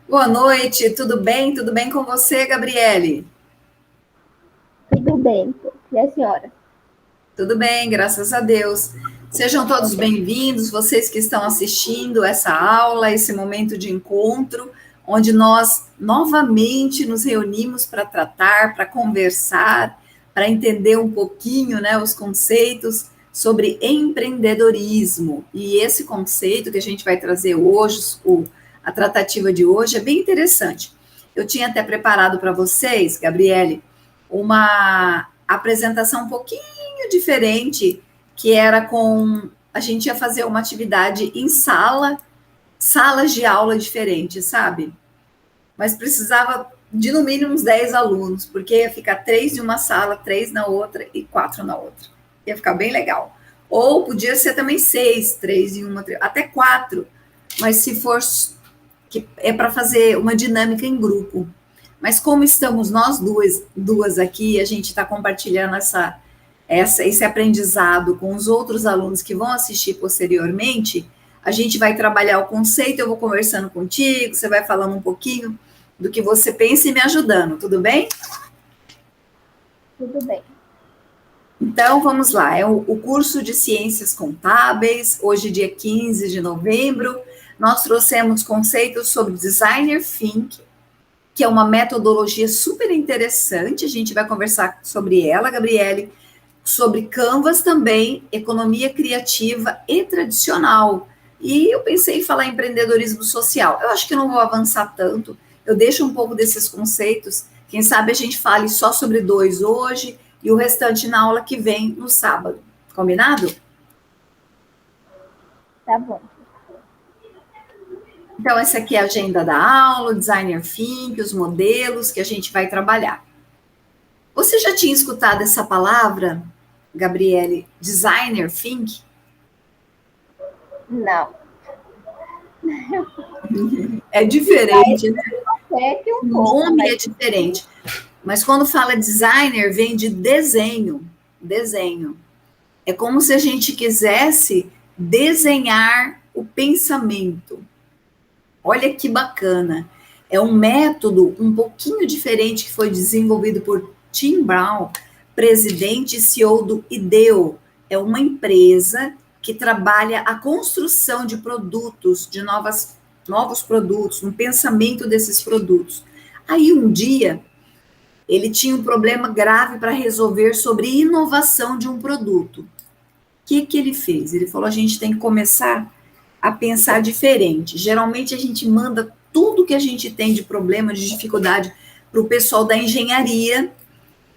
Boa noite, tudo bem? Tudo bem com você, Gabriele? Tudo bem. E a senhora? Tudo bem, graças a Deus. Sejam todos bem-vindos, vocês que estão assistindo essa aula, esse momento de encontro, onde nós novamente nos reunimos para tratar, para conversar, para entender um pouquinho, né, os conceitos sobre empreendedorismo. E esse conceito que a gente vai trazer hoje, a tratativa de hoje, é bem interessante. Eu tinha até preparado para vocês, Gabriele, uma apresentação um pouquinho diferente, que era com a gente ia fazer uma atividade em salas de aula diferentes, sabe? Mas precisava de no mínimo uns 10 alunos, porque ia ficar 3 em uma sala, 3 na outra e 4 na outra. Ia ficar bem legal. Ou podia ser também 6, 3 em uma, até 4. Mas se for que é para fazer uma dinâmica em grupo. Mas como estamos nós duas aqui, a gente está compartilhando esse aprendizado com os outros alunos que vão assistir posteriormente, a gente vai trabalhar o conceito, eu vou conversando contigo, você vai falando um pouquinho do que você pensa e me ajudando, tudo bem? Tudo bem. Então, vamos lá, é o curso de Ciências Contábeis, hoje dia 15 de novembro, nós trouxemos conceitos sobre Designer Think, que é uma metodologia super interessante, a gente vai conversar sobre ela, Gabriele, sobre Canvas também, economia criativa e tradicional. E eu pensei em falar em empreendedorismo social. Eu acho que eu não vou avançar tanto, eu deixo um pouco desses conceitos, quem sabe a gente fale só sobre 2 hoje e o restante na aula que vem, no sábado. Combinado? Tá bom. Então, essa aqui é a agenda da aula, o designer think, os modelos que a gente vai trabalhar. Você já tinha escutado essa palavra, Gabriele, designer think? Não. É diferente, né? É que O um pouco, nome mas é diferente. Mas quando fala designer, vem de desenho. Desenho. É como se a gente quisesse desenhar o pensamento. Olha que bacana. É um método um pouquinho diferente que foi desenvolvido por Tim Brown, presidente e CEO do IDEO. É uma empresa que trabalha a construção de produtos, de novos produtos, um pensamento desses produtos. Aí um dia ele tinha um problema grave para resolver sobre inovação de um produto. O que ele fez? Ele falou: a gente tem que começar a pensar diferente. Geralmente a gente manda tudo que a gente tem de problema, de dificuldade, para o pessoal da engenharia,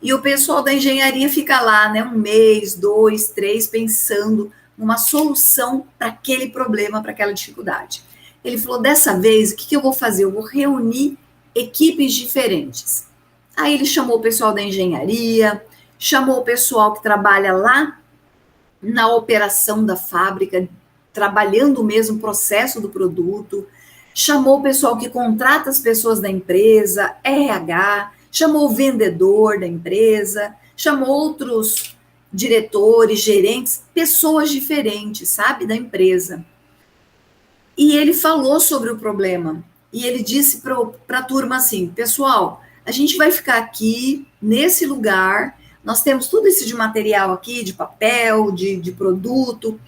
e o pessoal da engenharia fica lá, né, um mês, 2, 3, pensando numa solução para aquele problema, para aquela dificuldade. Ele falou: dessa vez, o que eu vou fazer? Eu vou reunir equipes diferentes. Aí ele chamou o pessoal da engenharia, chamou o pessoal que trabalha lá na operação da fábrica, trabalhando o mesmo processo do produto, chamou o pessoal que contrata as pessoas da empresa, RH, chamou o vendedor da empresa, chamou outros diretores, gerentes, pessoas diferentes, sabe, da empresa. E ele falou sobre o problema. E ele disse para a turma assim: pessoal, a gente vai ficar aqui nesse lugar, nós temos tudo isso de material aqui, de papel, de produto,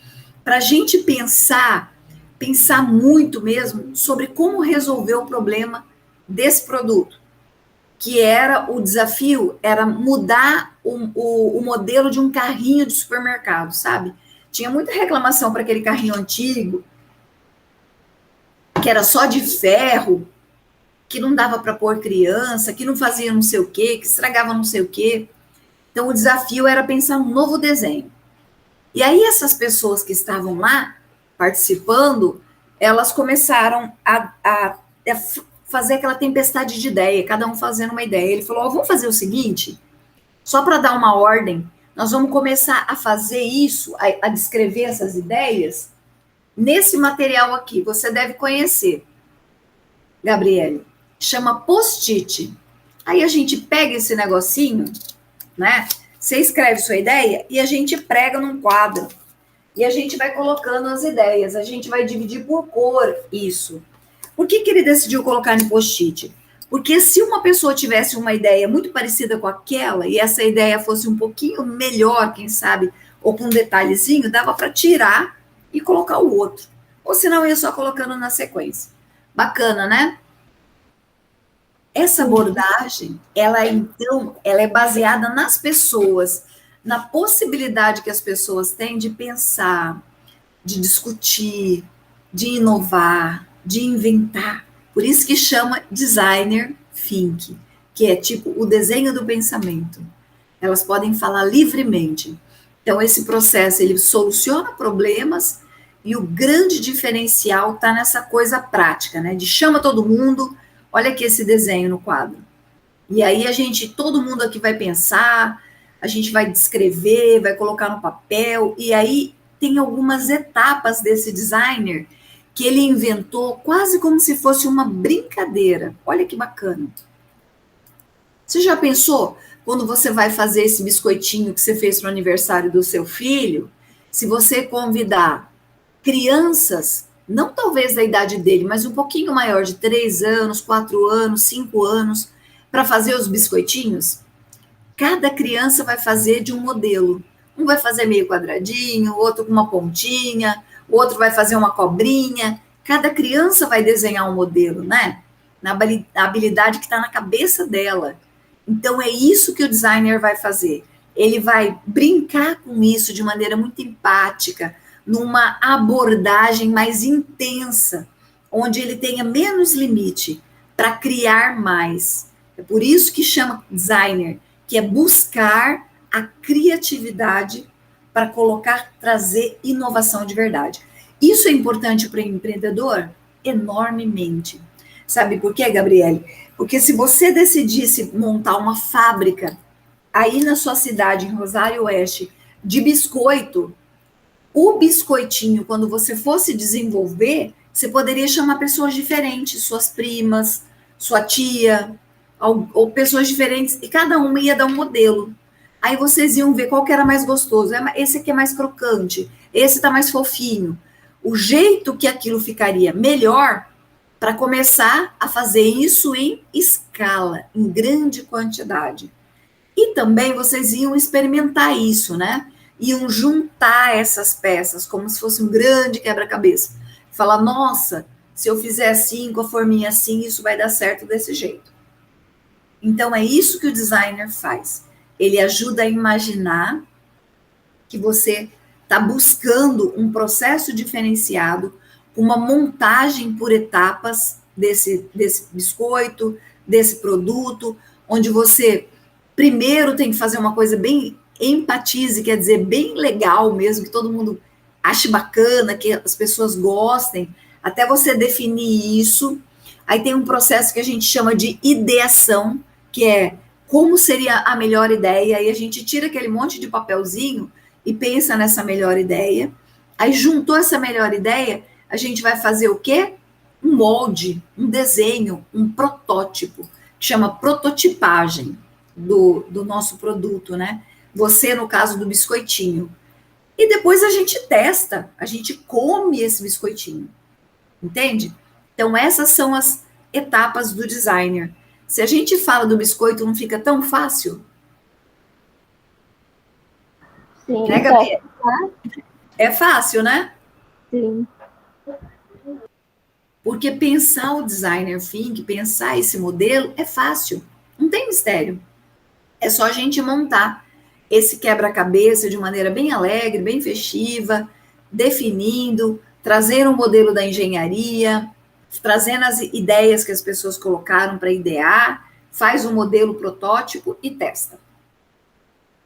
para a gente pensar muito mesmo sobre como resolver o problema desse produto. Que era o desafio, era mudar o modelo de um carrinho de supermercado, sabe? Tinha muita reclamação para aquele carrinho antigo, que era só de ferro, que não dava para pôr criança, que não fazia não sei o quê, que estragava não sei o quê. Então, o desafio era pensar um novo desenho. E aí, essas pessoas que estavam lá participando, elas começaram a fazer aquela tempestade de ideia, cada um fazendo uma ideia. Ele falou: oh, vamos fazer o seguinte, só para dar uma ordem, nós vamos começar a fazer isso, a descrever essas ideias, nesse material aqui. Você deve conhecer, Gabriele, chama post-it. Aí a gente pega esse negocinho, né? Você escreve sua ideia e a gente prega num quadro. E a gente vai colocando as ideias, a gente vai dividir por cor isso. Por que ele decidiu colocar no post-it? Porque se uma pessoa tivesse uma ideia muito parecida com aquela, e essa ideia fosse um pouquinho melhor, quem sabe, ou com um detalhezinho, dava para tirar e colocar o outro. Ou senão ia só colocando na sequência. Bacana, né? Essa abordagem, ela é baseada nas pessoas, na possibilidade que as pessoas têm de pensar, de discutir, de inovar, de inventar. Por isso que chama designer think, que é tipo o desenho do pensamento. Elas podem falar livremente. Então, esse processo, ele soluciona problemas e o grande diferencial está nessa coisa prática, né? De chama todo mundo, olha aqui esse desenho no quadro. E aí todo mundo aqui vai pensar, a gente vai descrever, vai colocar no papel, e aí tem algumas etapas desse designer que ele inventou quase como se fosse uma brincadeira. Olha que bacana. Você já pensou quando você vai fazer esse biscoitinho que você fez para o aniversário do seu filho? Se você convidar crianças, não talvez da idade dele, mas um pouquinho maior, de 3 anos, 4 anos, 5 anos, para fazer os biscoitinhos, cada criança vai fazer de um modelo. Um vai fazer meio quadradinho, outro com uma pontinha, o outro vai fazer uma cobrinha. Cada criança vai desenhar um modelo, né? Na habilidade que está na cabeça dela. Então, é isso que o designer vai fazer. Ele vai brincar com isso de maneira muito empática, numa abordagem mais intensa, onde ele tenha menos limite para criar mais. É por isso que chama designer, que é buscar a criatividade para trazer inovação de verdade. Isso é importante para o empreendedor? Enormemente. Sabe por quê, Gabriele? Porque se você decidisse montar uma fábrica aí na sua cidade, em Rosário Oeste, de biscoito, o biscoitinho, quando você fosse desenvolver, você poderia chamar pessoas diferentes, suas primas, sua tia, ou pessoas diferentes, e cada uma ia dar um modelo. Aí vocês iam ver qual que era mais gostoso. Esse aqui é mais crocante, esse tá mais fofinho. O jeito que aquilo ficaria melhor para começar a fazer isso em escala, em grande quantidade. E também vocês iam experimentar isso, né? Iam juntar essas peças, como se fosse um grande quebra-cabeça. Falar, nossa, se eu fizer assim, com a forminha assim, isso vai dar certo desse jeito. Então, é isso que o designer faz. Ele ajuda a imaginar que você está buscando um processo diferenciado, uma montagem por etapas desse biscoito, desse produto, onde você primeiro tem que fazer uma coisa bem empatize, quer dizer, bem legal mesmo, que todo mundo ache bacana, que as pessoas gostem, até você definir isso. Aí tem um processo que a gente chama de ideação, que é como seria a melhor ideia, aí a gente tira aquele monte de papelzinho e pensa nessa melhor ideia. Aí juntou essa melhor ideia, a gente vai fazer o quê? Um molde, um desenho, um protótipo, que chama prototipagem do nosso produto, né? Você, no caso do biscoitinho. E depois a gente testa, a gente come esse biscoitinho. Entende? Então, essas são as etapas do designer. Se a gente fala do biscoito, não fica tão fácil? Sim, Né, Gabriela? É fácil, né? sim. Porque pensar o designer think, pensar esse modelo, é fácil. Não tem mistério. É só a gente montar esse quebra-cabeça de maneira bem alegre, bem festiva, definindo, trazendo um modelo da engenharia, trazendo as ideias que as pessoas colocaram para idear, faz um modelo protótipo e testa.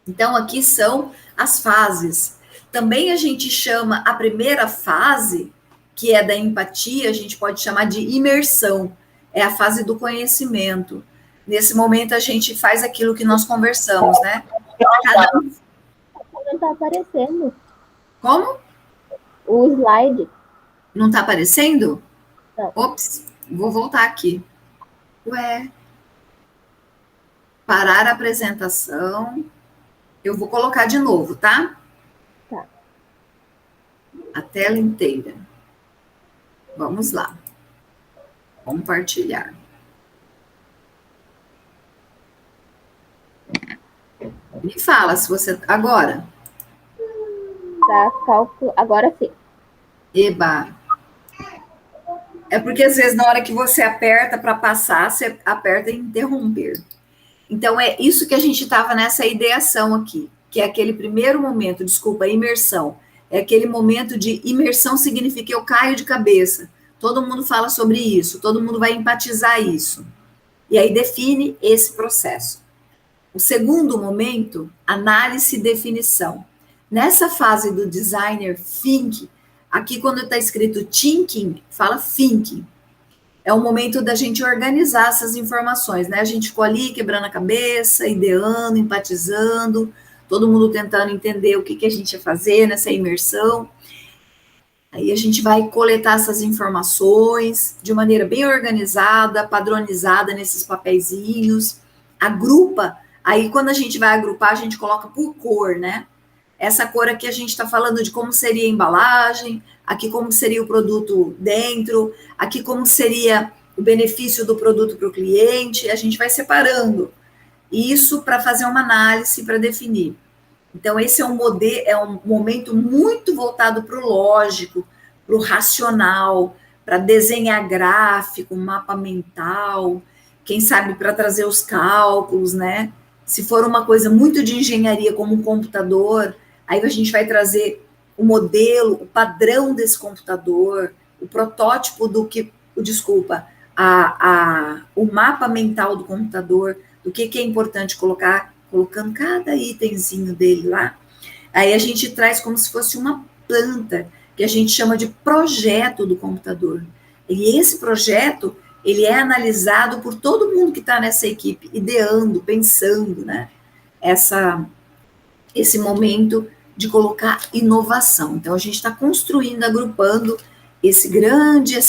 Então, aqui são as fases. Também a gente chama a primeira fase, que é da empatia, a gente pode chamar de imersão. É a fase do conhecimento. Nesse momento, a gente faz aquilo que nós conversamos, né? Cada um... Não está aparecendo. Como? O slide. Não está aparecendo? Não. Ops, vou voltar aqui. Ué. Parar a apresentação. Eu vou colocar de novo, tá? Tá. A tela inteira. Vamos lá. Compartilhar. Me fala se você... Agora. Tá, agora sim. Eba. É porque às vezes na hora que você aperta para passar, você aperta em interromper. Então é isso que a gente estava nessa ideação aqui, que é aquele primeiro momento, desculpa, imersão. É aquele momento de imersão significa eu caio de cabeça. Todo mundo fala sobre isso, todo mundo vai empatizar isso. E aí define esse processo. O segundo momento, análise e definição. Nessa fase do designer think, aqui quando está escrito thinking, fala thinking. É o momento da gente organizar essas informações, né? A gente ficou ali quebrando a cabeça, ideando, empatizando, todo mundo tentando entender o que a gente ia fazer nessa imersão. Aí a gente vai coletar essas informações de maneira bem organizada, padronizada nesses papeizinhos, agrupa. Aí quando a gente vai agrupar, a gente coloca por cor, né? Essa cor aqui a gente está falando de como seria a embalagem, aqui como seria o produto dentro, aqui como seria o benefício do produto para o cliente, a gente vai separando isso para fazer uma análise, para definir. Então, esse é um momento muito voltado para o lógico, para o racional, para desenhar gráfico, mapa mental, quem sabe para trazer os cálculos, né? Se for uma coisa muito de engenharia, como um computador, aí a gente vai trazer o modelo, o padrão desse computador, o protótipo do que, desculpa, o mapa mental do computador, do que é importante colocar, colocando cada itemzinho dele lá. Aí a gente traz como se fosse uma planta, que a gente chama de projeto do computador. E esse projeto, ele é analisado por todo mundo que está nessa equipe, ideando, pensando, né? Esse momento de colocar inovação. Então, a gente está construindo, agrupando essa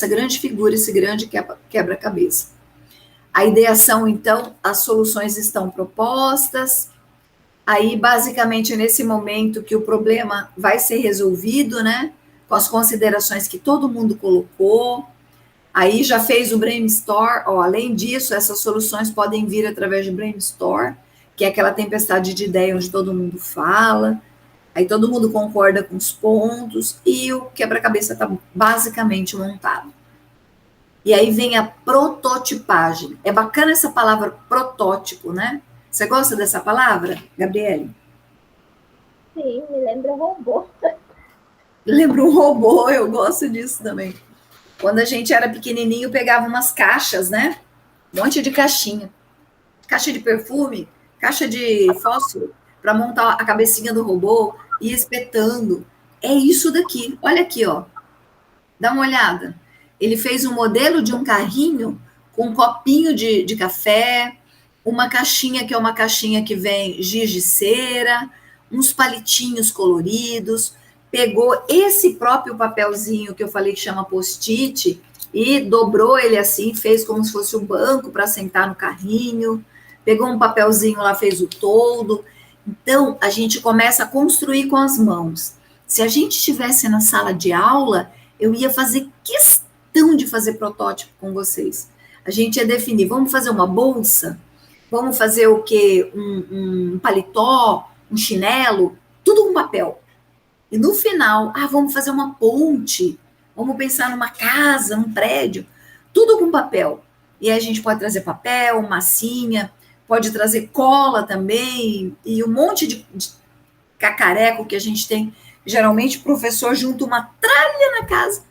grande figura, esse grande quebra-cabeça. A ideação, então, as soluções estão propostas, aí, basicamente, é nesse momento que o problema vai ser resolvido, né, com as considerações que todo mundo colocou, aí já fez o brainstorm, além disso, essas soluções podem vir através de brainstorm, que é aquela tempestade de ideia onde todo mundo fala, aí todo mundo concorda com os pontos, e o quebra-cabeça está basicamente montado. E aí vem a prototipagem. É bacana essa palavra protótipo, né? Você gosta dessa palavra, Gabriele? Sim, me lembra um robô. Lembra um robô, eu gosto disso também. Quando a gente era pequenininho, pegava umas caixas, né? Um monte de caixinha. Caixa de perfume, caixa de fósforo, para montar a cabecinha do robô e espetando. É isso daqui. Olha aqui, ó. Dá uma olhada. Ele fez um modelo de um carrinho com um copinho de café, uma caixinha que é uma caixinha que vem giz de cera, uns palitinhos coloridos, pegou esse próprio papelzinho que eu falei que chama post-it e dobrou ele assim, fez como se fosse um banco para sentar no carrinho, pegou um papelzinho lá, fez o toldo. Então, a gente começa a construir com as mãos. Se a gente estivesse na sala de aula, eu ia fazer questão de fazer protótipo com vocês. A gente ia definir, vamos fazer uma bolsa? Vamos fazer o quê? Um paletó, um chinelo, tudo com papel. E no final, vamos fazer uma ponte, vamos pensar numa casa, num prédio, tudo com papel. E aí a gente pode trazer papel, massinha, pode trazer cola também, e um monte de cacareco que a gente tem. Geralmente o professor junta uma tralha na casa,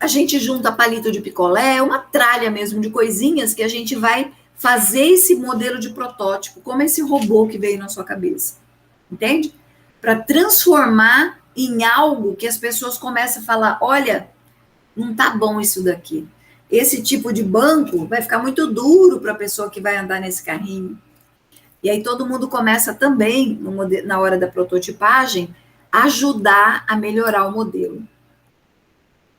a gente junta palito de picolé, uma tralha mesmo de coisinhas que a gente vai fazer esse modelo de protótipo, como esse robô que veio na sua cabeça, entende? Para transformar em algo que as pessoas começam a falar, olha, não tá bom isso daqui. Esse tipo de banco vai ficar muito duro para a pessoa que vai andar nesse carrinho. E aí todo mundo começa também, na hora da prototipagem, ajudar a melhorar o modelo.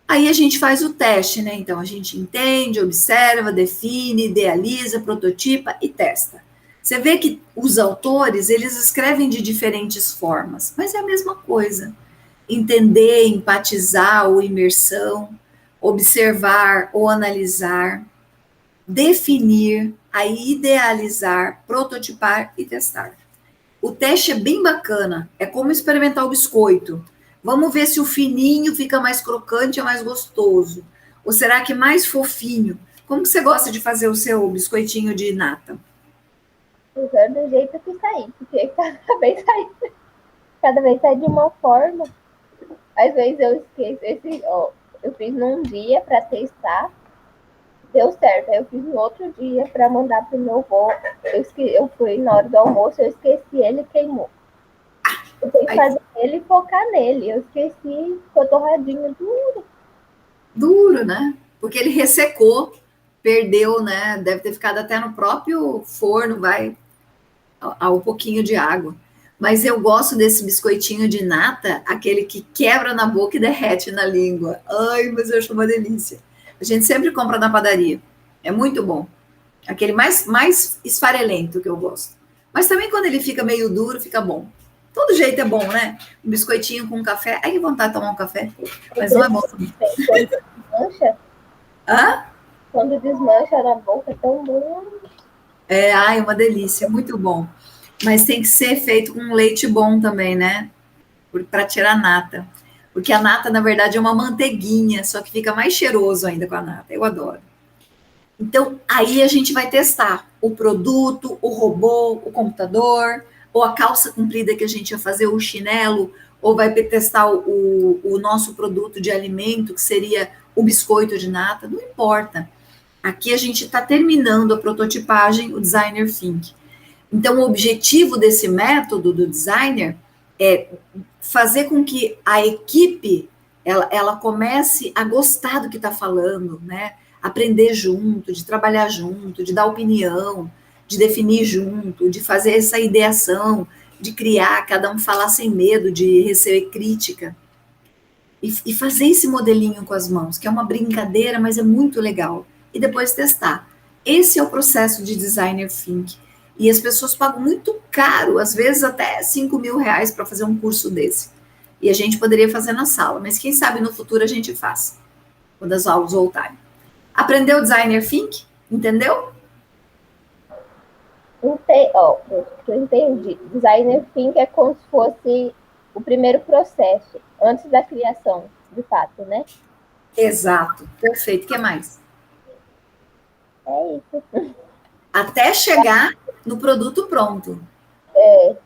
Aí a gente faz o teste, né? Então, a gente entende, observa, define, idealiza, prototipa e testa. Você vê que os autores, eles escrevem de diferentes formas, mas é a mesma coisa. Entender, empatizar ou imersão, observar ou analisar, definir, aí idealizar, prototipar e testar. O teste é bem bacana, é como experimentar o biscoito. Vamos ver se o fininho fica mais crocante ou mais gostoso. Ou será que mais fofinho? Como que você gosta de fazer o seu biscoitinho de nata? Usando do jeito que sair, porque cada vez sai de uma forma. Às vezes eu esqueço. Eu fiz num dia para testar, deu certo. Aí eu fiz no outro dia para mandar pro meu avô. Eu fui na hora do almoço, eu esqueci, ele queimou. Eu tenho que fazer ele e focar nele. Eu esqueci, ficou torradinho duro. Duro, né? Porque ele ressecou, perdeu, né? Deve ter ficado até no próprio forno, vai a um pouquinho de água. Mas eu gosto desse biscoitinho de nata, aquele que quebra na boca e derrete na língua. Ai, mas eu acho uma delícia. A gente sempre compra na padaria. É muito bom. Aquele mais esfarelento que eu gosto. Mas também quando ele fica meio duro, fica bom. Todo jeito é bom, né? Um biscoitinho com café. Ai, que vontade de tomar um café. Mas não é bom também. Quando desmancha, Hã? quando desmancha na boca, é tão bom. É, ai, uma delícia, muito bom. Mas tem que ser feito com leite bom também, né? Para tirar a nata. Porque a nata, na verdade, é uma manteiguinha, só que fica mais cheiroso ainda com a nata. Eu adoro. Então, aí a gente vai testar o produto, o robô, o computador, ou a calça comprida que a gente ia fazer, o chinelo, ou vai testar o nosso produto de alimento, que seria o biscoito de nata, não importa. Aqui a gente está terminando a prototipagem, o designer think. Então, o objetivo desse método do designer é fazer com que a equipe ela comece a gostar do que está falando, né? Aprender junto, de trabalhar junto, de dar opinião, de definir junto, de fazer essa ideação, de criar, cada um falar sem medo de receber crítica. E fazer esse modelinho com as mãos, que é uma brincadeira, mas é muito legal. E depois testar. Esse é o processo de designer think. E as pessoas pagam muito caro, às vezes até R$ 5.000 para fazer um curso desse. E a gente poderia fazer na sala, mas quem sabe no futuro a gente faz, quando as aulas voltarem. Aprendeu designer think? Entendeu? Ó, que eu entendi. Designer think é como se fosse o primeiro processo, antes da criação, de fato, né? Exato, perfeito. O que mais? É isso. Até chegar no produto pronto.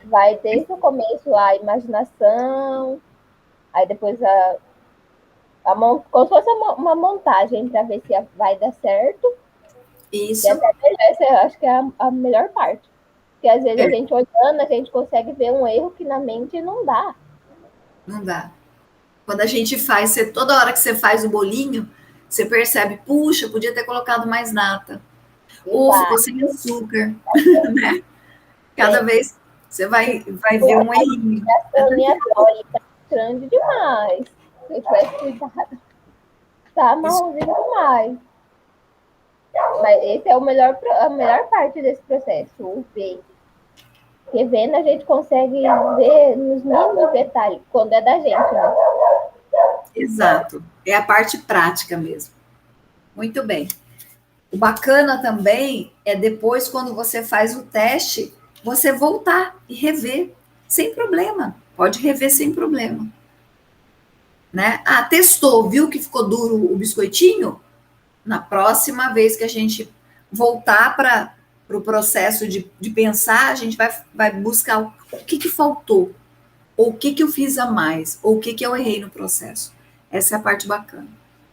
Vai desde o começo a imaginação, aí depois como se fosse uma montagem para ver se vai dar certo. Isso. E até essa eu acho que é a melhor parte. Porque às vezes a gente olhando, a gente consegue ver um erro que na mente não dá. Não dá. Quando a gente faz, toda hora que você faz o bolinho, você percebe, puxa, podia ter colocado mais nata. Ou ficou sem açúcar, né? Cada vez você vai ver um errinho. A minha olha, tá grande demais. Se eu tivesse cuidado, tá marronzinho demais. Mas esse é a melhor parte desse processo, o ver. Porque vendo a gente consegue ver nos mínimos detalhes, quando é da gente, né? Exato. É a parte prática mesmo. Muito bem. O bacana também é depois, quando você faz o teste, você voltar e rever sem problema. Pode rever sem problema. Né? Ah, testou, viu que ficou duro o biscoitinho? Na próxima vez que a gente voltar para o processo de pensar, a gente vai buscar o que faltou, ou o que eu fiz a mais, ou o que eu errei no processo. Essa é a parte bacana.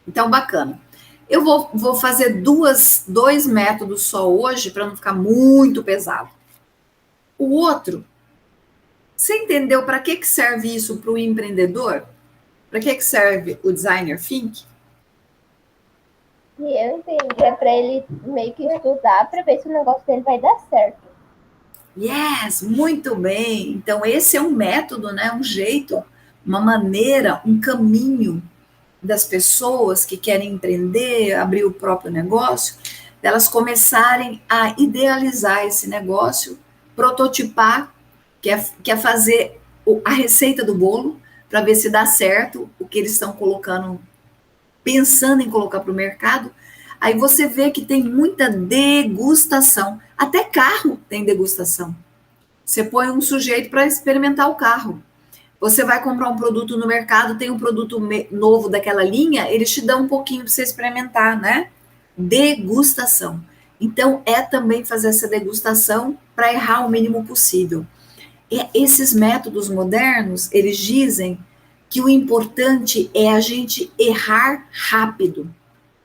Então, bacana. Eu vou fazer dois métodos só hoje, para não ficar muito pesado. O outro, você entendeu para que serve isso para o empreendedor? Para que serve o designer think? E eu entendi, é para ele meio que estudar para ver se o negócio dele vai dar certo. Yes, muito bem. Então, esse é um método, né? Um jeito, uma maneira, um caminho das pessoas que querem empreender, abrir o próprio negócio, delas começarem a idealizar esse negócio, prototipar, que é fazer a receita do bolo, para ver se dá certo o que eles estão colocando pensando em colocar para o mercado, aí você vê que tem muita degustação. Até carro tem degustação. Você põe um sujeito para experimentar o carro. Você vai comprar um produto no mercado, tem um produto novo daquela linha, eles te dão um pouquinho para você experimentar, né? Degustação. Então, é também fazer essa degustação para errar o mínimo possível. E esses métodos modernos, eles dizem que o importante é a gente errar rápido,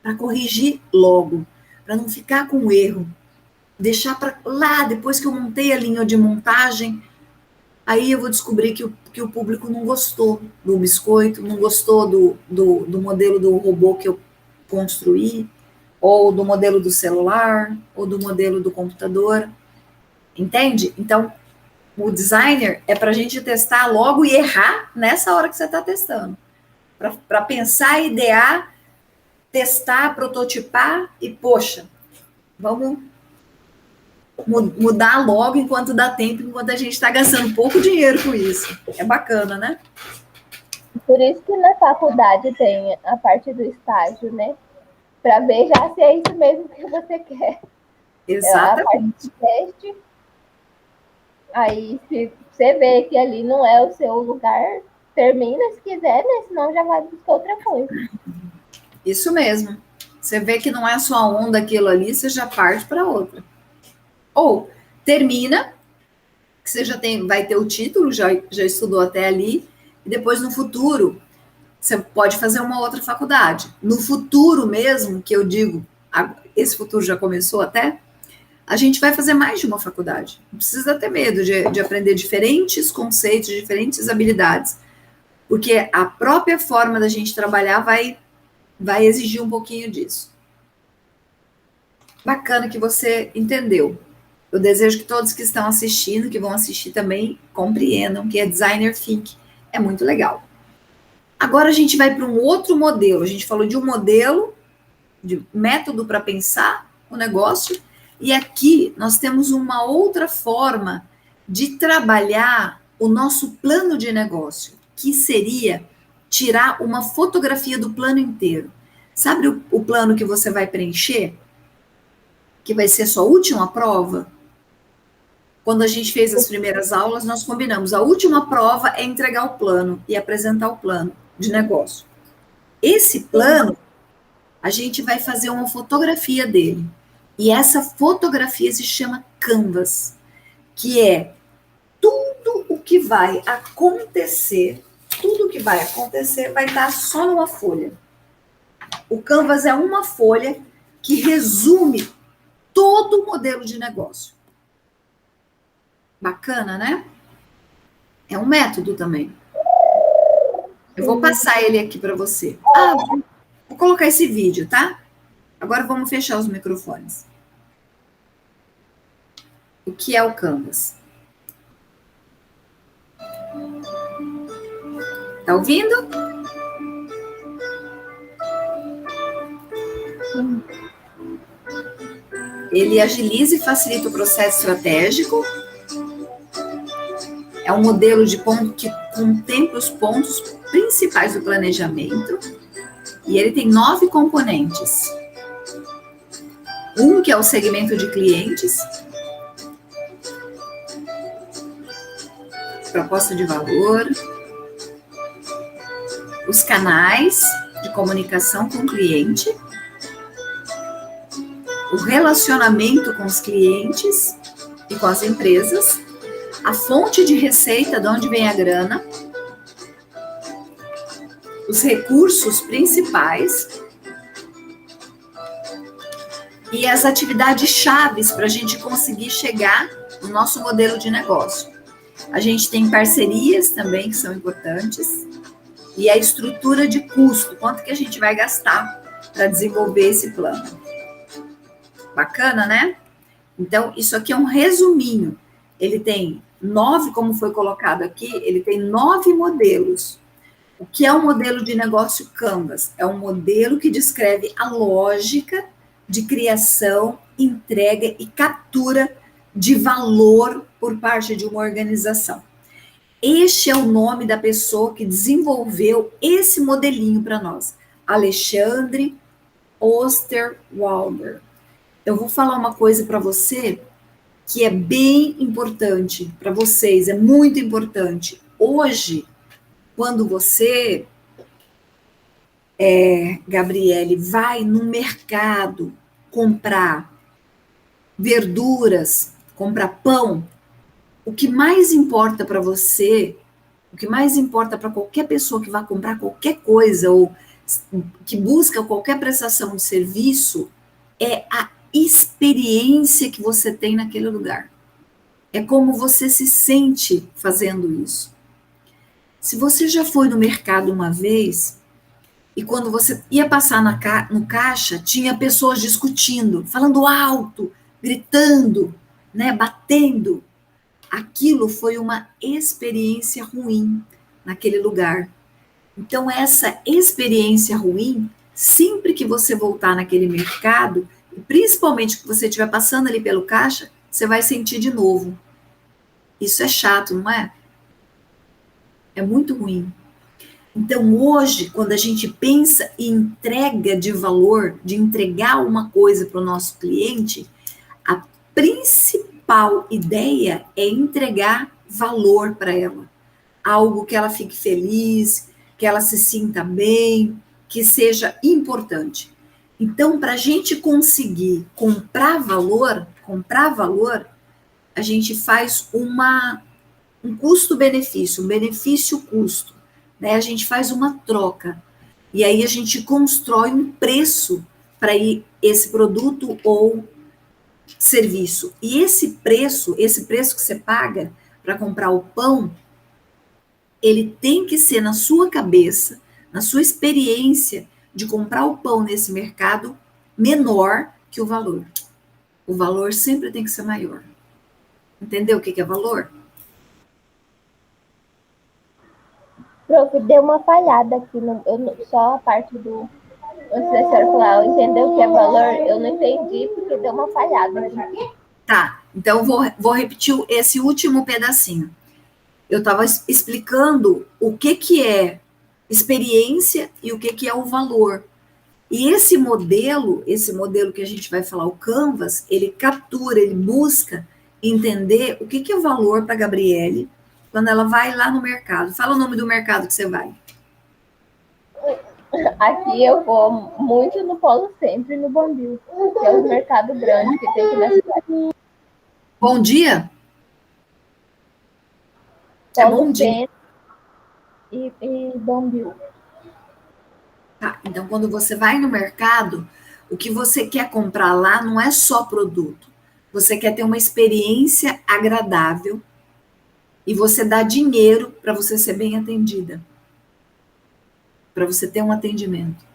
para corrigir logo, para não ficar com erro. Deixar para lá, depois que eu montei a linha de montagem, aí eu vou descobrir que o público não gostou do biscoito, não gostou do modelo do robô que eu construí, ou do modelo do celular, ou do modelo do computador. Entende? Então, o designer é para a gente testar logo e errar nessa hora que você está testando. Para pensar, idear, testar, prototipar e, poxa, vamos mudar logo enquanto dá tempo, enquanto a gente está gastando pouco dinheiro com isso. É bacana, né? Por isso que na faculdade tem a parte do estágio, né? Para ver já se é isso mesmo que você quer. Exatamente. É a parte de teste. Aí, se você vê que ali não é o seu lugar, termina se quiser, né? Senão já vai buscar outra coisa. Isso mesmo. Você vê que não é a sua onda aquilo ali, você já parte para outra. Ou termina, que você já vai ter o título, já estudou até ali, e depois no futuro você pode fazer uma outra faculdade. No futuro mesmo, que eu digo, esse futuro já começou até, a gente vai fazer mais de uma faculdade. Não precisa ter medo de aprender diferentes conceitos, diferentes habilidades, porque a própria forma da gente trabalhar vai exigir um pouquinho disso. Bacana que você entendeu. Eu desejo que todos que estão assistindo, que vão assistir também, compreendam que é designer think. É muito legal. Agora a gente vai para um outro modelo. A gente falou de um modelo, de método para pensar o negócio, e aqui nós temos uma outra forma de trabalhar o nosso plano de negócio, que seria tirar uma fotografia do plano inteiro. Sabe o plano que você vai preencher? Que vai ser sua última prova? Quando a gente fez as primeiras aulas, nós combinamos. A última prova é entregar o plano e apresentar o plano de negócio. Esse plano, a gente vai fazer uma fotografia dele. E essa fotografia se chama Canvas, que é tudo o que vai acontecer, vai estar só numa folha. O Canvas é uma folha que resume todo o modelo de negócio. Bacana, né? É um método também. Eu vou passar ele aqui para você. Vou colocar esse vídeo, tá? Agora vamos fechar os microfones. O que é o Canvas? Tá ouvindo? Ele agiliza e facilita o processo estratégico. É um modelo de ponto que contempla os pontos principais do planejamento. E ele tem 9 componentes. Um que é o segmento de clientes, proposta de valor, os canais de comunicação com o cliente, o relacionamento com os clientes e com as empresas, a fonte de receita, de onde vem a grana, os recursos principais e as atividades chaves para a gente conseguir chegar no nosso modelo de negócio. A gente tem parcerias também que são importantes e a estrutura de custo, quanto que a gente vai gastar para desenvolver esse plano. Bacana, né? Então, isso aqui é um resuminho. Ele tem 9, como foi colocado aqui, ele tem 9 modelos. O que é um modelo de negócio Canvas? É um modelo que descreve a lógica de criação, entrega e captura de valor por parte de uma organização. Este é o nome da pessoa que desenvolveu esse modelinho para nós. Alexandre Osterwalder. Eu vou falar uma coisa para você que é bem importante para vocês, é muito importante. Hoje, quando você, Gabriele, vai no mercado comprar verduras, comprar pão, o que mais importa para você, o que mais importa para qualquer pessoa que vai comprar qualquer coisa ou que busca qualquer prestação de serviço é a experiência que você tem naquele lugar. É como você se sente fazendo isso. Se você já foi no mercado uma vez e quando você ia passar no caixa, tinha pessoas discutindo, falando alto, gritando, né, batendo. Aquilo foi uma experiência ruim naquele lugar. Então, essa experiência ruim, sempre que você voltar naquele mercado, e principalmente que você estiver passando ali pelo caixa, você vai sentir de novo. Isso é chato, não é? É muito ruim. Então, hoje, quando a gente pensa em entrega de valor, de entregar uma coisa para o nosso cliente, a principal ideia é entregar valor para ela. Algo que ela fique feliz, que ela se sinta bem, que seja importante. Então, para a gente conseguir comprar valor, a gente faz um custo-benefício, um benefício-custo. Né? A gente faz uma troca. E aí a gente constrói um preço para esse produto ou serviço. E esse preço que você paga para comprar o pão, ele tem que ser na sua cabeça, na sua experiência de comprar o pão nesse mercado, menor que o valor. O valor sempre tem que ser maior. Entendeu o que é valor? Prof, deu uma falhada aqui, só a parte do... Antes da senhora falar, entendeu o que é valor? Eu não entendi porque deu uma falhada aqui. Tá, então vou repetir esse último pedacinho. Eu estava explicando o que é experiência e o que é o valor. E esse modelo que a gente vai falar, o Canvas, ele captura, ele busca entender o que é valor para a Gabriele quando ela vai lá no mercado. Fala o nome do mercado que você vai. Aqui eu vou muito no Polo Centro e no Bombil, que é um mercado grande que tem aqui na cidade. Bom dia? Polo Centro e Bombil. Tá, então quando você vai no mercado, o que você quer comprar lá não é só produto. Você quer ter uma experiência agradável e você dá dinheiro para você ser bem atendida. Para você ter um atendimento.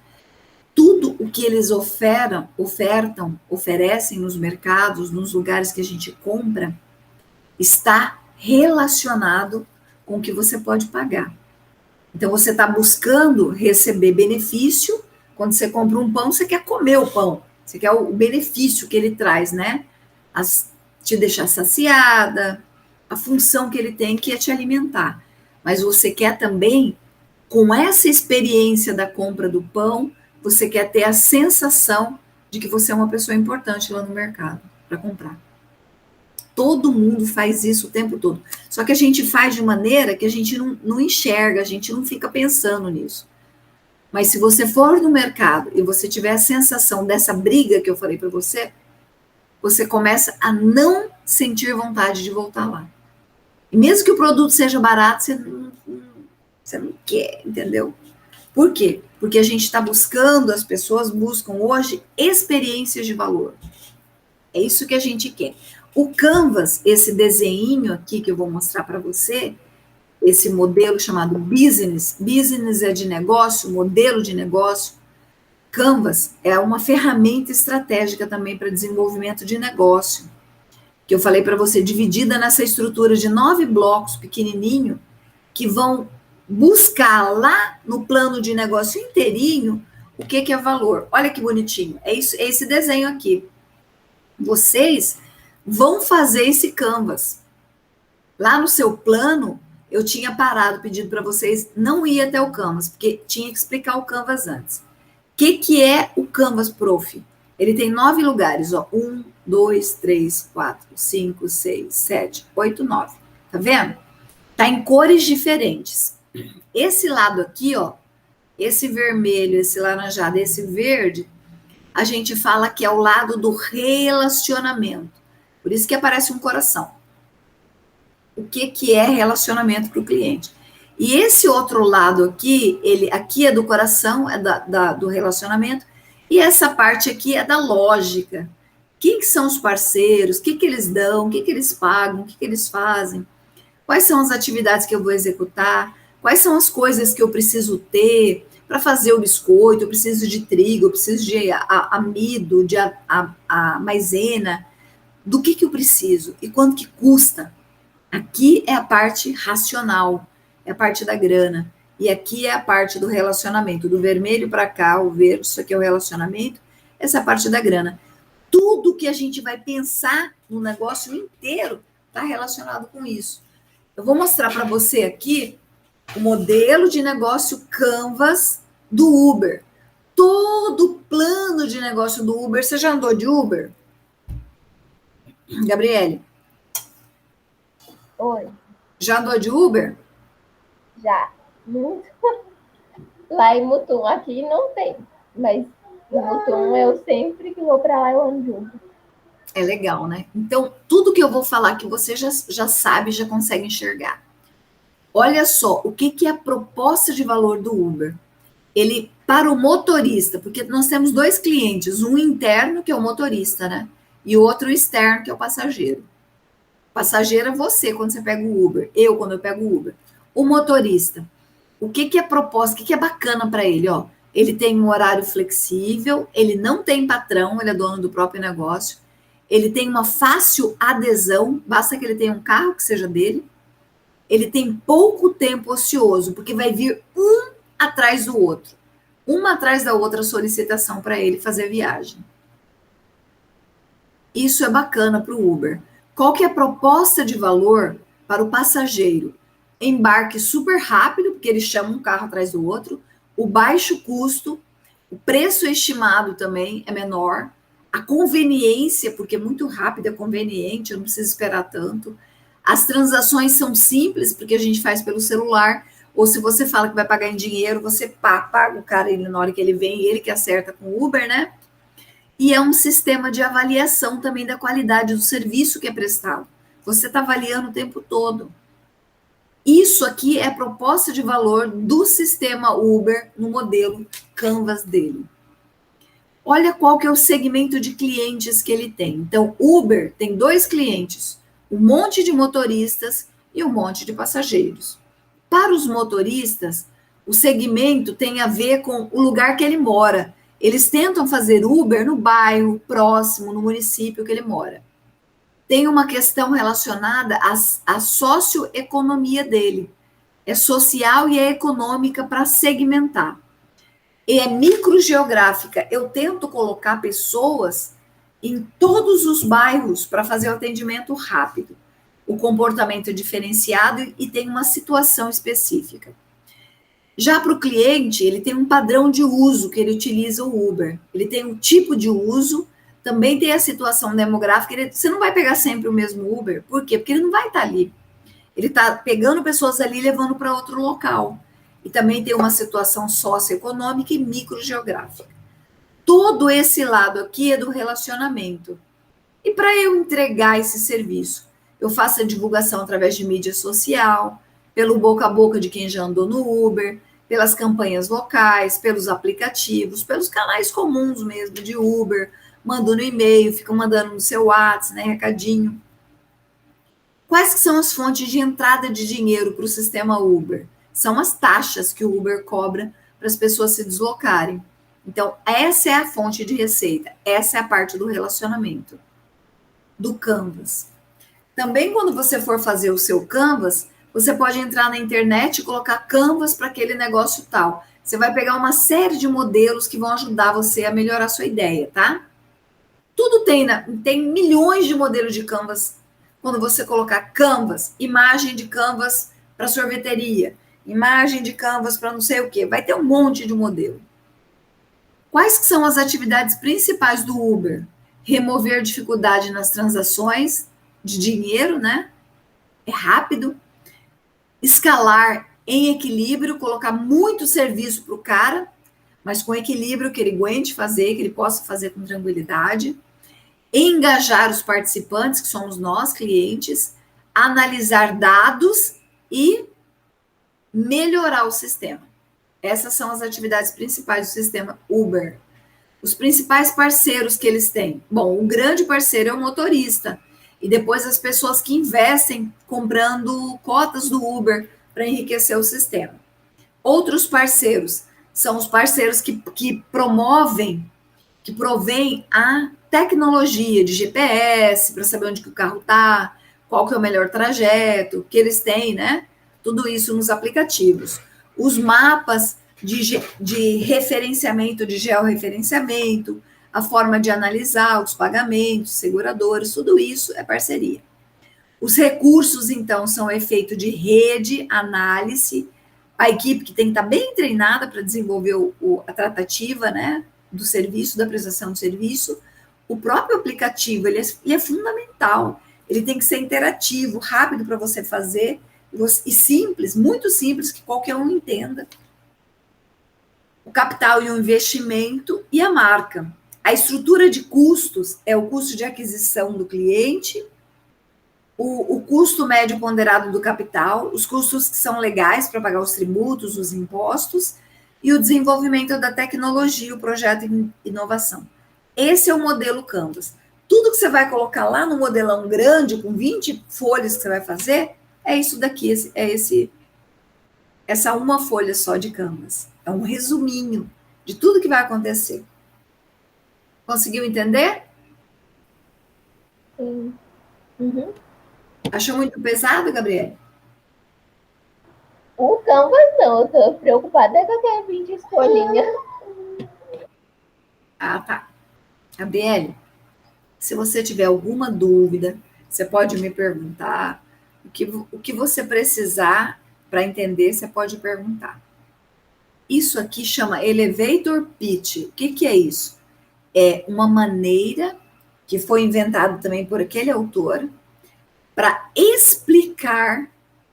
Tudo o que eles oferecem nos mercados, nos lugares que a gente compra, está relacionado com o que você pode pagar. Então, você está buscando receber benefício. Quando você compra um pão, você quer comer o pão. Você quer o benefício que ele traz, né? Te deixar saciada, a função que ele tem, que é te alimentar. Mas você quer também, com essa experiência da compra do pão, você quer ter a sensação de que você é uma pessoa importante lá no mercado para comprar. Todo mundo faz isso o tempo todo. Só que a gente faz de maneira que a gente não enxerga, a gente não fica pensando nisso. Mas se você for no mercado e você tiver a sensação dessa briga que eu falei para você, você começa a não sentir vontade de voltar lá. E mesmo que o produto seja barato, você não quer, entendeu? Por quê? Porque a gente está buscando, as pessoas buscam hoje experiências de valor. É isso que a gente quer. O Canvas, esse desenho aqui que eu vou mostrar para você, esse modelo chamado Business é de negócio, modelo de negócio. Canvas é uma ferramenta estratégica também para desenvolvimento de negócio, que eu falei para você, dividida nessa estrutura de 9 blocos pequenininho, que vão buscar lá no plano de negócio inteirinho o que é valor. Olha que bonitinho, é esse desenho aqui. Vocês vão fazer esse Canvas. Lá no seu plano, eu tinha parado, pedido para vocês não ir até o Canvas, porque tinha que explicar o Canvas antes. que é o Canvas Prof? Ele tem 9 lugares, ó. 1, 2, 3, 4, 5, 6, 7, 8, 9. Tá vendo? Tá em cores diferentes. Esse lado aqui, ó, esse vermelho, esse laranjado, esse verde, a gente fala que é o lado do relacionamento. Por isso que aparece um coração. O que é relacionamento para o cliente? E esse outro lado aqui, ele aqui é do coração, é do relacionamento, e essa parte aqui é da lógica. Quem que são os parceiros? O que eles dão? O que eles pagam? O que eles fazem? Quais são as atividades que eu vou executar? Quais são as coisas que eu preciso ter para fazer o biscoito? Eu preciso de trigo, eu preciso de amido, de a maisena. Do que eu preciso? E quanto que custa? Aqui é a parte racional, é a parte da grana. E aqui é a parte do relacionamento. Do vermelho para cá, o verde, isso aqui é o relacionamento, essa é a parte da grana. Tudo que a gente vai pensar no negócio inteiro está relacionado com isso. Eu vou mostrar para você aqui o modelo de negócio Canvas do Uber. Todo o plano de negócio do Uber. Você já andou de Uber? Gabriele? Oi. Já andou de Uber? Já. Muito. Lá em Mutum, aqui não tem. Mas em Mutum, eu sempre que vou para lá, eu ando de Uber. É legal, né? Então, tudo que eu vou falar que você já sabe, já consegue enxergar. Olha só, o que é a proposta de valor do Uber? Ele, para o motorista, porque nós temos 2 clientes, um interno, que é o motorista, né? E outro externo, que é o passageiro. Passageiro é você, quando você pega o Uber. Eu, quando eu pego o Uber. O motorista, o que é a proposta? O que é bacana para ele? Ó, ele tem um horário flexível, ele não tem patrão, ele é dono do próprio negócio. Ele tem uma fácil adesão, basta que ele tenha um carro que seja dele. Ele tem pouco tempo ocioso, porque vai vir um atrás do outro. Uma atrás da outra solicitação para ele fazer viagem. Isso é bacana para o Uber. Qual que é a proposta de valor para o passageiro? Embarque super rápido, porque eles chamam um carro atrás do outro. O baixo custo, o preço estimado também é menor. A conveniência, porque é muito rápido, é conveniente, eu não preciso esperar tanto. As transações são simples, porque a gente faz pelo celular, ou se você fala que vai pagar em dinheiro, você paga o cara ele, na hora que ele vem, ele que acerta com o Uber, né? E é um sistema de avaliação também da qualidade do serviço que é prestado. Você está avaliando o tempo todo. Isso aqui é a proposta de valor do sistema Uber no modelo Canvas dele. Olha qual que é o segmento de clientes que ele tem. Então, Uber tem 2 clientes, um monte de motoristas e um monte de passageiros. Para os motoristas, o segmento tem a ver com o lugar que ele mora. Eles tentam fazer Uber no bairro próximo, no município que ele mora. Tem uma questão relacionada à socioeconomia dele. É social e é econômica para segmentar. E é microgeográfica. Eu tento colocar pessoas em todos os bairros para fazer o atendimento rápido. O comportamento é diferenciado e tem uma situação específica. Já para o cliente, ele tem um padrão de uso que ele utiliza o Uber. Ele tem um tipo de uso, também tem a situação demográfica. Você não vai pegar sempre o mesmo Uber. Por quê? Porque ele não vai estar ali. Ele está pegando pessoas ali e levando para outro local. E também tem uma situação socioeconômica e microgeográfica. Todo esse lado aqui é do relacionamento. E para eu entregar esse serviço, eu faço a divulgação através de mídia social, pelo boca a boca de quem já andou no Uber, pelas campanhas locais, pelos aplicativos, pelos canais comuns mesmo de Uber, mando no e-mail, fico mandando no seu WhatsApp, né, recadinho. Quais que são as fontes de entrada de dinheiro para o sistema Uber? São as taxas que o Uber cobra para as pessoas se deslocarem. Então, essa é a fonte de receita, essa é a parte do relacionamento, do Canvas. Também, quando você for fazer o seu Canvas, você pode entrar na internet e colocar Canvas para aquele negócio tal. Você vai pegar uma série de modelos que vão ajudar você a melhorar a sua ideia, tá? Tudo tem milhões de modelos de Canvas. Quando você colocar Canvas, imagem de Canvas para sorveteria, imagem de Canvas para não sei o quê, vai ter um monte de modelo. Quais que são as atividades principais do Uber? Remover dificuldade nas transações de dinheiro, né? É rápido. Escalar em equilíbrio, colocar muito serviço para o cara, mas com equilíbrio que ele aguente fazer, que ele possa fazer com tranquilidade. Engajar os participantes, que somos nós, clientes, analisar dados e melhorar o sistema. Essas são as atividades principais do sistema Uber. Os principais parceiros que eles têm. Bom, o grande parceiro é o motorista. E depois as pessoas que investem comprando cotas do Uber para enriquecer o sistema. Outros parceiros são os parceiros que promovem, que provém a tecnologia de GPS para saber onde que o carro está, qual que é o melhor trajeto, que eles têm, né? Tudo isso nos aplicativos. Os mapas de referenciamento, de georreferenciamento, a forma de analisar os pagamentos, seguradores, tudo isso é parceria. Os recursos, então, são efeito de rede, análise, a equipe que tem que estar bem treinada para desenvolver a tratativa, né, do serviço, da prestação de serviço. O próprio aplicativo, ele é fundamental. Ele tem que ser interativo, rápido para você fazer, e simples, muito simples, que qualquer um entenda. O capital e o investimento e a marca. A estrutura de custos é o custo de aquisição do cliente, o custo médio ponderado do capital, os custos que são legais para pagar os tributos, os impostos, e o desenvolvimento da tecnologia, o projeto de inovação. Esse é o modelo Canvas. Tudo que você vai colocar lá no modelão grande, com 20 folhas que você vai fazer, é isso daqui, essa uma folha só de Canvas. É um resuminho de tudo que vai acontecer. Conseguiu entender? Sim. Uhum. Achou muito pesado, Gabriele? O Canvas não, eu tô preocupada com aquela 20 escolinha. Ah, tá. Gabriele, se você tiver alguma dúvida, você pode me perguntar. O que você precisar para entender, você pode perguntar. Isso aqui chama elevator pitch. O que é isso? É uma maneira que foi inventada também por aquele autor para explicar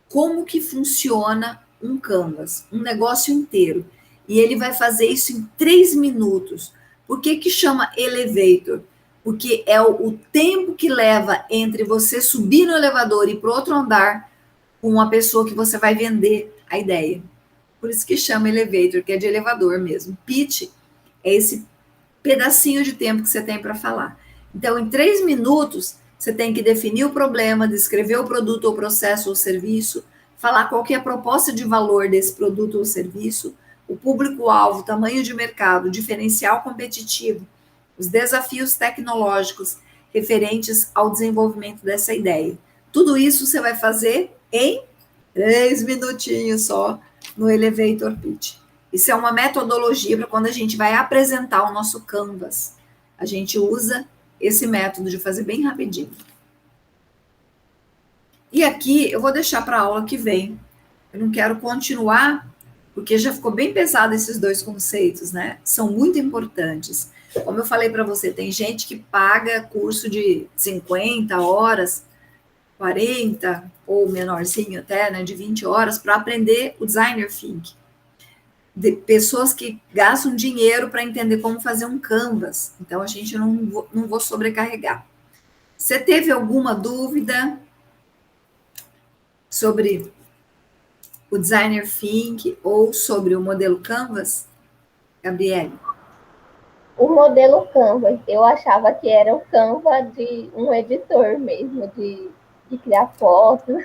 como que funciona um canvas, um negócio inteiro. E ele vai fazer isso em 3 minutos. Por que chama elevator? Porque é o tempo que leva entre você subir no elevador e ir para outro andar com uma pessoa que você vai vender a ideia. Por isso que chama elevator, que é de elevador mesmo. Pitch é esse pedacinho de tempo que você tem para falar. Então, em 3 minutos, você tem que definir o problema, descrever o produto ou processo ou serviço, falar qual que é a proposta de valor desse produto ou serviço, o público-alvo, tamanho de mercado, diferencial competitivo, os desafios tecnológicos referentes ao desenvolvimento dessa ideia. Tudo isso você vai fazer em 3 minutinhos só no Elevator Pitch. Isso é uma metodologia para quando a gente vai apresentar o nosso Canvas. A gente usa esse método de fazer bem rapidinho. E aqui eu vou deixar para a aula que vem. Eu não quero continuar, porque já ficou bem pesado esses dois conceitos, né? São muito importantes. Como eu falei para você, tem gente que paga curso de 50 horas, 40, ou menorzinho até, né, de 20 horas, para aprender o designer thinking. De pessoas que gastam dinheiro para entender como fazer um canvas. Então, a gente não vou sobrecarregar. Você teve alguma dúvida sobre o designer thinking ou sobre o modelo Canvas, Gabriele? O modelo Canva, eu achava que era o Canva de um editor mesmo, de criar fotos.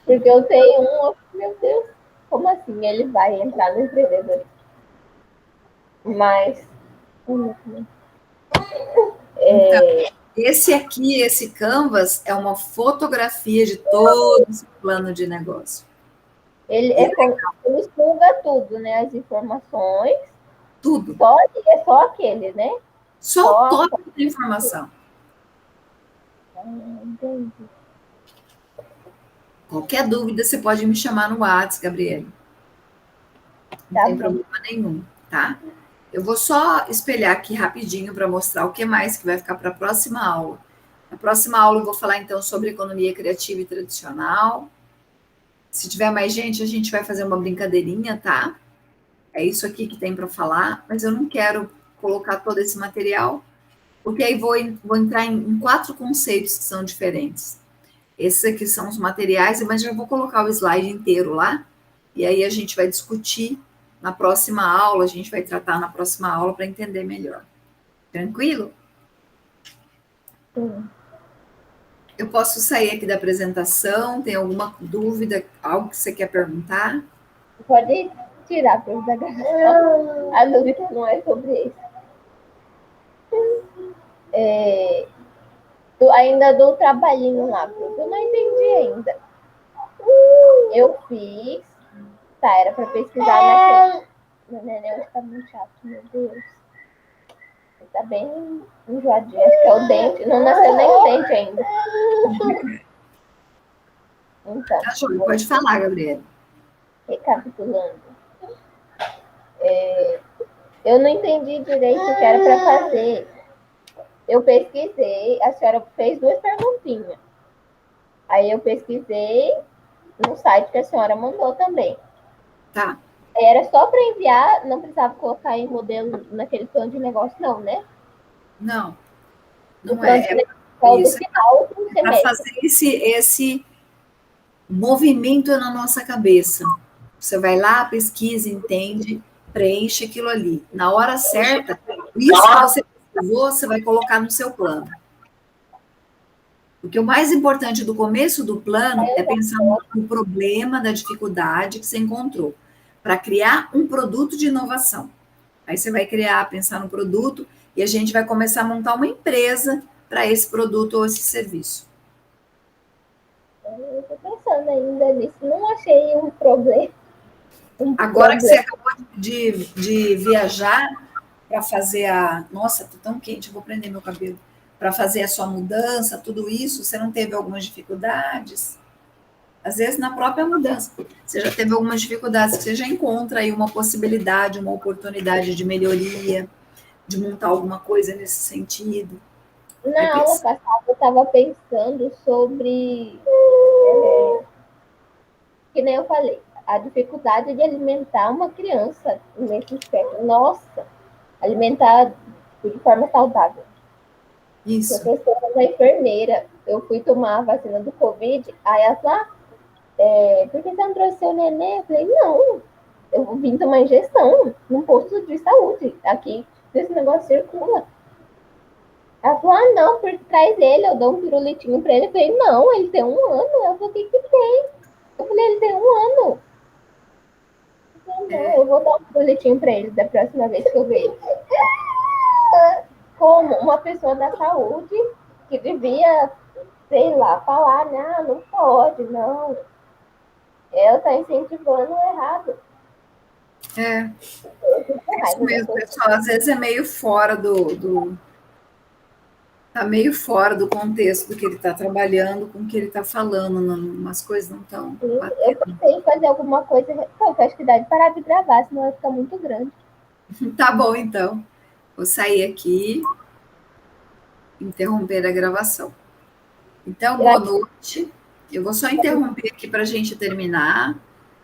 Porque eu tenho meu Deus, como assim ele vai entrar no empreendedorismo? Mas. Então, esse aqui, esse Canvas, é uma fotografia de todo esse plano de negócio. Ele suga tudo, né? As informações. Tudo. É só aquele, né? Só o tópico de informação. Entendi. Qualquer dúvida, você pode me chamar no WhatsApp, Gabriele. Não tem problema nenhum, tá? Eu vou só espelhar aqui rapidinho para mostrar o que mais que vai ficar para a próxima aula. Na próxima aula eu vou falar então sobre economia criativa e tradicional. Se tiver mais gente, a gente vai fazer uma brincadeirinha, tá? É isso aqui que tem para falar, mas eu não quero colocar todo esse material, porque aí vou entrar em 4 conceitos que são diferentes. Esses aqui são os materiais, mas já vou colocar o slide inteiro lá, e aí a gente vai discutir na próxima aula, a gente vai tratar na próxima aula para entender melhor. Tranquilo? Sim. Eu posso sair aqui da apresentação? Tem alguma dúvida, algo que você quer perguntar? Pode tirar a dúvida da gravação. A dúvida não é sobre isso. Ainda dou trabalhinho lá, porque eu não entendi ainda. Eu fiz. Tá, era para pesquisar naquele. Meu neném hoje tá muito chato, meu Deus. Ele tá bem enjoadinho. Acho que é o dente. Não nasceu nem o dente ainda. Então, Tá, pode falar, Gabriela. Recapitulando. Eu não entendi direito o que era para fazer. Eu pesquisei, a senhora fez 2 perguntinhas. Aí eu pesquisei no site que a senhora mandou também. Tá. Era só para enviar, não precisava colocar em modelo naquele plano de negócio, não, né? Não, O não plano é. de negócio Isso, do final do para semestre. fazer esse movimento na nossa cabeça. Você vai lá, pesquisa, entende, preenche aquilo ali. Na hora certa, isso que você pesquisou, você vai colocar no seu plano. Porque o mais importante do começo do plano é pensar no problema, da dificuldade que você encontrou, para criar um produto de inovação. Aí você vai criar, pensar no produto, e a gente vai começar a montar uma empresa para esse produto ou esse serviço. Eu tô pensando ainda nisso, não achei um problema. Agora que você acabou de viajar para fazer a. Nossa, tá tão quente, eu vou prender meu cabelo. Para fazer a sua mudança, tudo isso, você não teve algumas dificuldades? Às vezes, na própria mudança, você já teve algumas dificuldades, que você já encontra aí uma possibilidade, uma oportunidade de melhoria, de montar alguma coisa nesse sentido. Na aula passada, eu estava pensando sobre, que nem eu falei, a dificuldade de alimentar uma criança nesse século. Nossa, alimentar de forma saudável. Isso. Professora, uma enfermeira, eu fui tomar a vacina do Covid, aí ela falou, por que você não trouxe seu neném? Eu falei, não, eu vim tomar injeção num posto de saúde, aqui, esse negócio circula. Ela falou, não, porque traz ele, eu dou um pirulitinho pra ele. Eu falei, não, ele tem 1 ano. Ela falou, o que tem? Eu falei, ele tem 1 ano. Eu falei, não, eu vou dar um pirulitinho pra ele da próxima vez que eu ver ele. Como uma pessoa da saúde que devia, sei lá, falar, não pode, não. Ela tá incentivando o errado. É isso mesmo, pessoal. Às vezes é meio fora tá meio fora do contexto do que ele está trabalhando, com o que ele está falando, umas coisas não estão batendo. Eu pensei em fazer alguma coisa, eu acho que dá de parar de gravar, senão vai ficar muito grande. Tá bom, então. Vou sair aqui, interromper a gravação. Então, boa noite. Eu vou só interromper aqui para a gente terminar.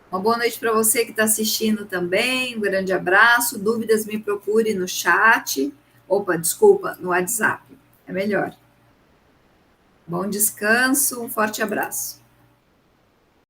Uma boa noite para você que está assistindo também. Um grande abraço. Dúvidas, me procure no chat. Opa, desculpa, no WhatsApp. É melhor. Bom descanso, um forte abraço.